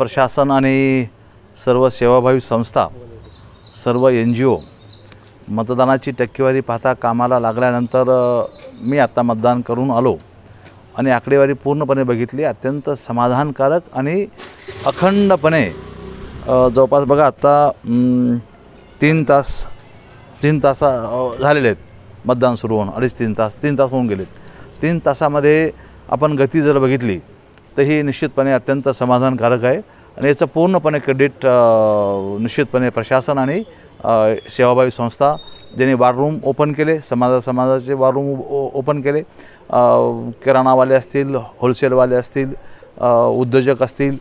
प्रशासन आणि सर्व सेवाभावी संस्था, सर्व NGO मतदानाची टक्केवारी पाहता कामाला लागल्यानंतर मी आता मतदान करून आलो आणि आकडेवारी पूर्णपणे बघितली। अत्यंत समाधानकारक आणि अखंडपणे जवळपास बघा आता 3 तास झालेले आहेत मतदान सुरू होऊन, 3 तास होऊन गेलेत। 3 तासामध्ये आपण गती जर बघितली तर ही निश्चितपणे अत्यंत समाधानकारक आहे आणि याचं पूर्णपणे क्रेडिट निश्चितपणे प्रशासन आणि सेवाभावी संस्था ज्यांनी वॉर रूम ओपन केले, समाजाचे वॉर रूम ओपन केले, किराणावाले असतील, होलसेलवाले असतील, उद्योजक असतील,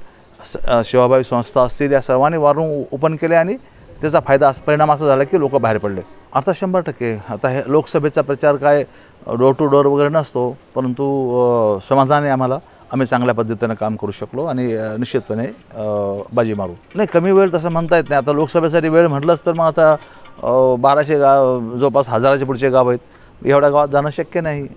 सेवाभावी संस्था असतील, या सर्वांनी वॉर रूम ओपन केले आणि त्याचा परिणाम असा झाला की लोक बाहेर पडले। आता 100% आता हे लोकसभेचा प्रचार काय डोर टू डोर वगैरे नसतो, परंतु समाधानी आम्ही चांगल्या पद्धतीने काम करू शकलो आणि निश्चितपणे बाजी मारू। नाही, कमी वेळ तसं म्हणता येत नाही। आता लोकसभेसाठी वेळ म्हटलंच तर मग आता 1200 गाव, जवळपास 1000च्या पुढचे गाव आहेत, एवढ्या गावात जाणं शक्य नाही,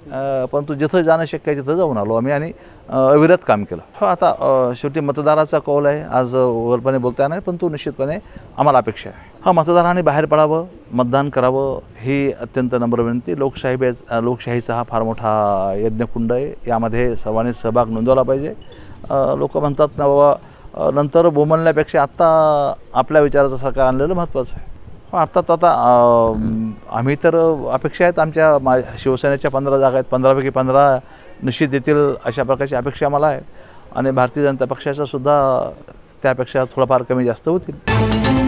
परंतु जिथं जाणं शक्य आहे तिथं जाऊन आलो आम्ही आणि अविरत काम केलं। हो, आता शेवटी मतदाराचा कौल आहे, आज वरपणे बोलता येणार नाही, परंतु निश्चितपणे आम्हाला अपेक्षा आहे मतदारांनी बाहेर पडावं, मतदान करावं, ही अत्यंत नम्र विनंती। लोकशाहीचा हा फार मोठा यज्ञकुंड आहे, यामध्ये सर्वांनी सहभाग नोंदवला पाहिजे। लोक म्हणतात ना बाबा, नंतर बोंबलण्यापेक्षा आत्ता आपल्या विचाराचं सरकार आणलेलं महत्त्वाचं आहे। अर्थात आता आम्ही तर अपेक्षा आहेत, आमच्या शिवसेनेच्या 15 जागा आहेत, 15पैकी 15 निश्चित येतील अशा प्रकारची अपेक्षा मला आहे आणि भारतीय जनता पक्षाच्या सुद्धा त्यापेक्षा थोडंफार कमी जास्त होतील।